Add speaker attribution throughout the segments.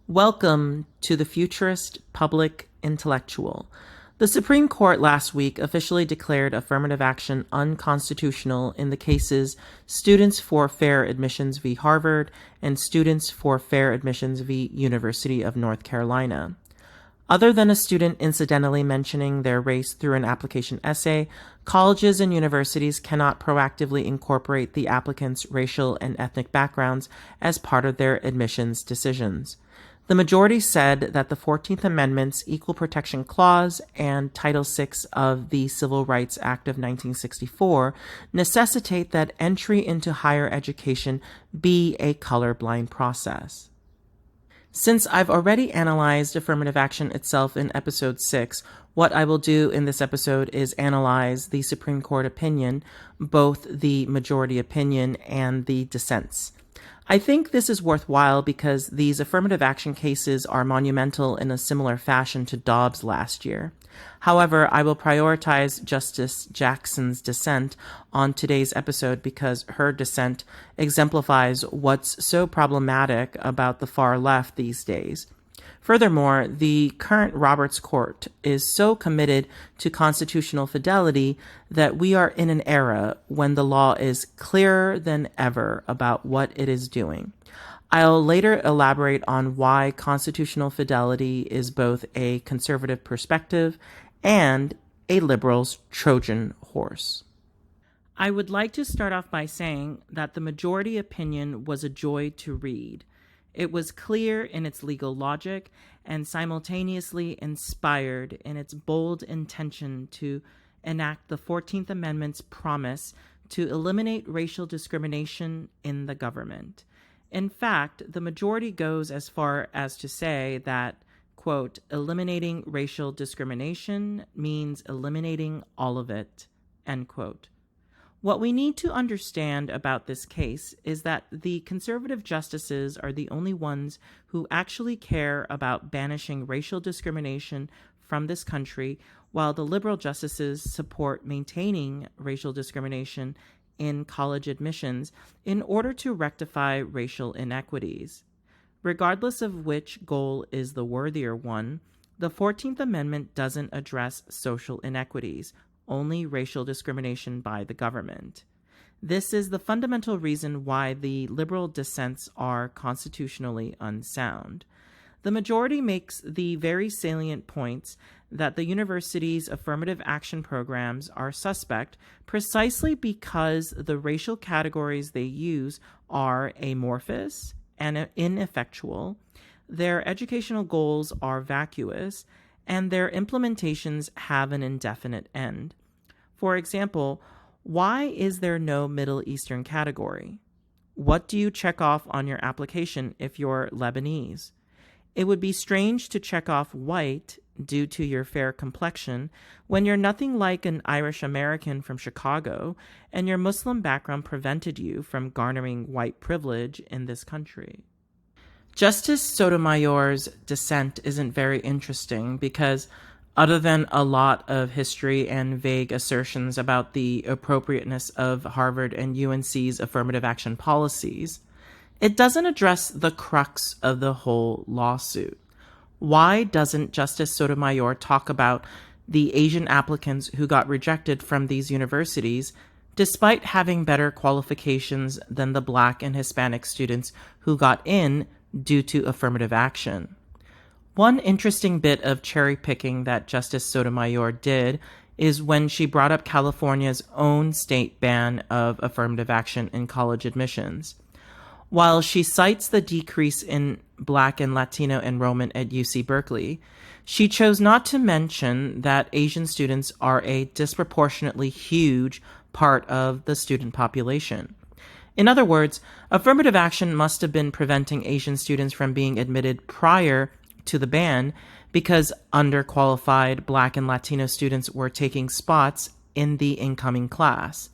Speaker 1: Welcome to the Futurist Public Intellectual. The Supreme Court last week officially declared affirmative action unconstitutional in the cases Students for Fair Admissions v. Harvard and Students for Fair Admissions v. University of North Carolina. Other than a student incidentally mentioning their race through an application essay, colleges and universities cannot proactively incorporate the applicant's racial and ethnic backgrounds as part of their admissions decisions. The majority said that the 14th Amendment's Equal Protection Clause and Title VI of the Civil Rights Act of 1964 necessitate that entry into higher education be a colorblind process. Since I've already analyzed affirmative action itself in episode 6, what I will do in this episode is analyze the Supreme Court opinion, both the majority opinion and the dissents. I think this is worthwhile because these affirmative action cases are monumental in a similar fashion to Dobbs last year. However, I will prioritize Justice Jackson's dissent on today's episode because her dissent exemplifies what's so problematic about the far left these days. Furthermore, the current Roberts Court is so committed to constitutional fidelity that we are in an era when the law is clearer than ever about what it is doing. I'll later elaborate on why constitutional fidelity is both a conservative perspective and a liberal's Trojan horse. I would like to start off by saying that the majority opinion was a joy to read. It was clear in its legal logic and simultaneously inspired in its bold intention to enact the 14th Amendment's promise to eliminate racial discrimination in the government. In fact, the majority goes as far as to say that, quote, eliminating racial discrimination means eliminating all of it, end quote. What we need to understand about this case is that the conservative justices are the only ones who actually care about banishing racial discrimination from this country, while the liberal justices support maintaining racial discrimination in college admissions in order to rectify racial inequities. Regardless of which goal is the worthier one, the 14th Amendment doesn't address social inequities, only racial discrimination by the government. This is the fundamental reason why the liberal dissents are constitutionally unsound. The majority makes the very salient points that the university's affirmative action programs are suspect precisely because the racial categories they use are amorphous and ineffectual, their educational goals are vacuous, and their implementations have an indefinite end. For example, why is there no Middle Eastern category? What do you check off on your application if you're Lebanese? It would be strange to check off white due to your fair complexion when you're nothing like an Irish American from Chicago and your Muslim background prevented you from garnering white privilege in this country. Justice Sotomayor's dissent isn't very interesting because, other than a lot of history and vague assertions about the appropriateness of Harvard and UNC's affirmative action policies, it doesn't address the crux of the whole lawsuit. Why doesn't Justice Sotomayor talk about the Asian applicants who got rejected from these universities despite having better qualifications than the Black and Hispanic students who got in due to affirmative action? One interesting bit of cherry picking that Justice Sotomayor did is when she brought up California's own state ban of affirmative action in college admissions. While she cites the decrease in Black and Latino enrollment at UC Berkeley, she chose not to mention that Asian students are a disproportionately huge part of the student population. In other words, affirmative action must have been preventing Asian students from being admitted prior to the ban because underqualified Black and Latino students were taking spots in the incoming class.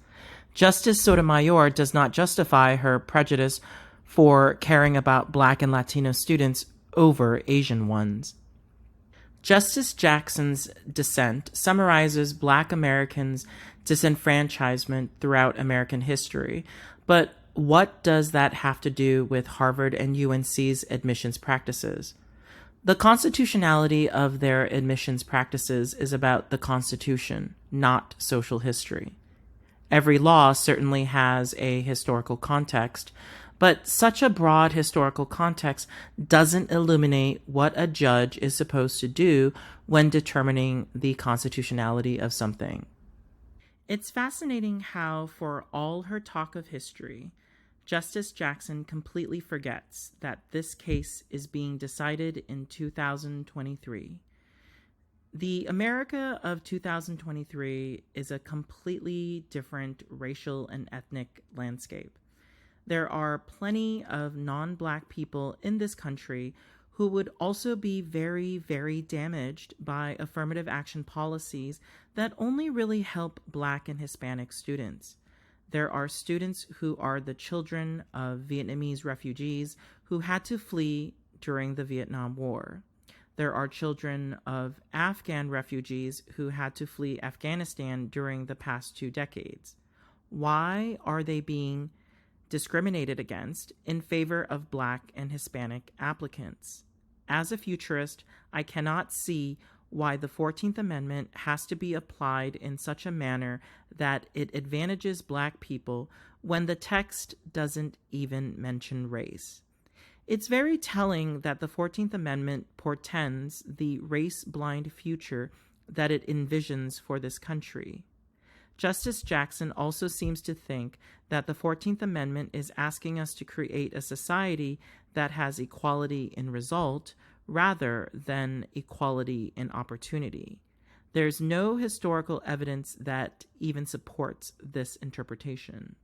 Speaker 1: Justice Sotomayor does not justify her prejudice for caring about Black and Latino students over Asian ones. Justice Jackson's dissent summarizes Black Americans' disenfranchisement throughout American history, but what does that have to do with Harvard and UNC's admissions practices? The constitutionality of their admissions practices is about the Constitution, not social history. Every law certainly has a historical context, but such a broad historical context doesn't illuminate what a judge is supposed to do when determining the constitutionality of something. It's fascinating how, for all her talk of history, Justice Jackson completely forgets that this case is being decided in 2023. The America of 2023 is a completely different racial and ethnic landscape. There are plenty of non-Black people in this country who would also be very, very damaged by affirmative action policies that only really help Black and Hispanic students. There are students who are the children of Vietnamese refugees who had to flee during the Vietnam War. There are children of Afghan refugees who had to flee Afghanistan during the past 2 decades. Why are they being discriminated against in favor of Black and Hispanic applicants? As a futurist, I cannot see why the 14th Amendment has to be applied in such a manner that it advantages Black people when the text doesn't even mention race. It's very telling that the 14th Amendment portends the race-blind future that it envisions for this country. Justice Jackson also seems to think that the 14th Amendment is asking us to create a society that has equality in result rather than equality in opportunity. There's no historical evidence that even supports this interpretation.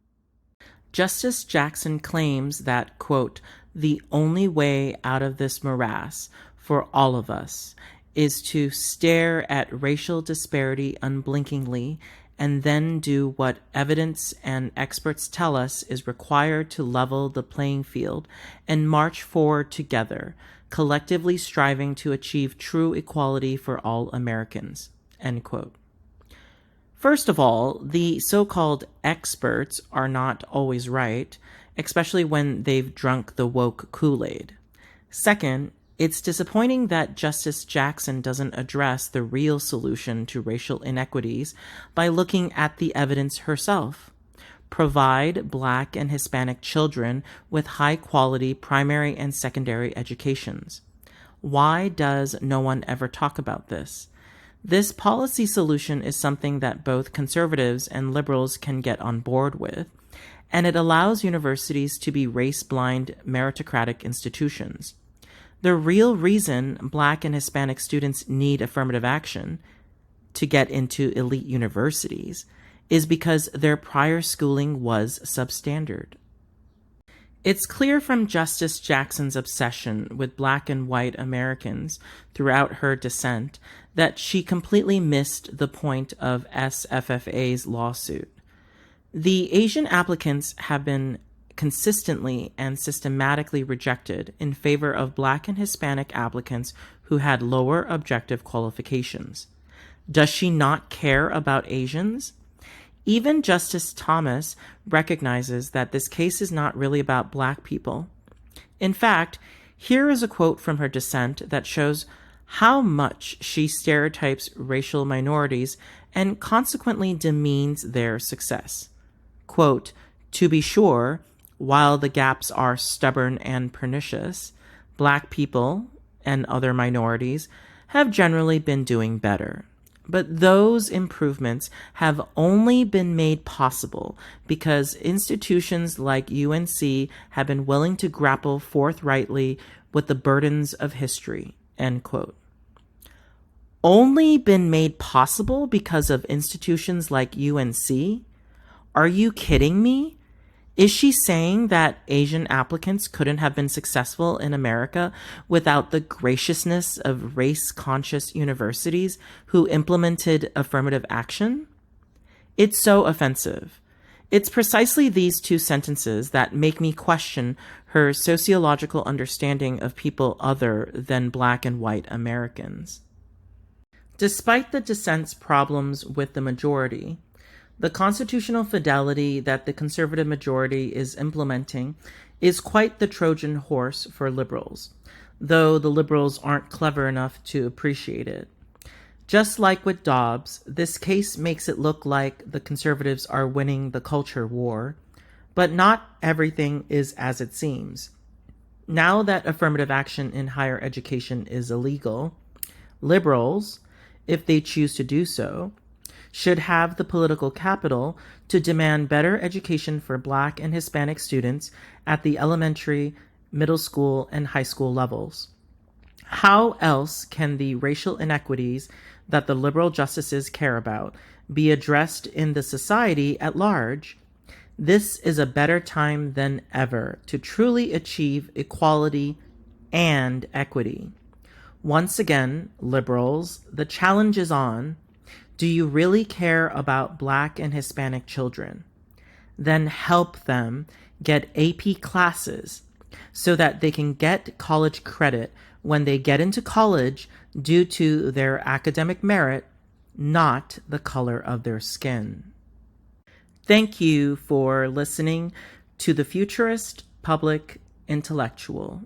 Speaker 1: Justice Jackson claims that, quote, the only way out of this morass for all of us is to stare at racial disparity unblinkingly and then do what evidence and experts tell us is required to level the playing field and march forward together, collectively striving to achieve true equality for all Americans, end quote. First of all, the so-called experts are not always right, especially when they've drunk the woke Kool-Aid. Second, it's disappointing that Justice Jackson doesn't address the real solution to racial inequities by looking at the evidence herself. Provide Black and Hispanic children with high-quality primary and secondary educations. Why does no one ever talk about this? This policy solution is something that both conservatives and liberals can get on board with, and it allows universities to be race-blind meritocratic institutions. The real reason Black and Hispanic students need affirmative action to get into elite universities is because their prior schooling was substandard. It's clear from Justice Jackson's obsession with Black and white Americans throughout her dissent that she completely missed the point of SFFA's lawsuit. The Asian applicants have been consistently and systematically rejected in favor of Black and Hispanic applicants who had lower objective qualifications. Does she not care about Asians? Even Justice Thomas recognizes that this case is not really about Black people. In fact, here is a quote from her dissent that shows how much she stereotypes racial minorities and consequently demeans their success. Quote, "To be sure, while the gaps are stubborn and pernicious, Black people and other minorities have generally been doing better. But those improvements have only been made possible because institutions like UNC have been willing to grapple forthrightly with the burdens of history." End quote. Only been made possible because of institutions like UNC? Are you kidding me? Is she saying that Asian applicants couldn't have been successful in America without the graciousness of race-conscious universities who implemented affirmative action? It's so offensive. It's precisely these two sentences that make me question her sociological understanding of people other than Black and white Americans. Despite the dissent's problems with the majority, the constitutional fidelity that the conservative majority is implementing is quite the Trojan horse for liberals. though the liberals aren't clever enough to appreciate it. Just like with Dobbs, this case makes it look like the conservatives are winning the culture war, but not everything is as it seems. Now that affirmative action in higher education is illegal, liberals, if they choose to do so, should have the political capital to demand better education for Black and Hispanic students at the elementary, middle school, and high school levels. How else can the racial inequities that the liberal justices care about be addressed in the society at large? This is a better time than ever to truly achieve equality and equity. Once again, liberals, the challenge is on. Do you really care about Black and Hispanic children? Then help them get AP classes so that they can get college credit when they get into college due to their academic merit, not the color of their skin. Thank you for listening to The Futurist Public Intellectual.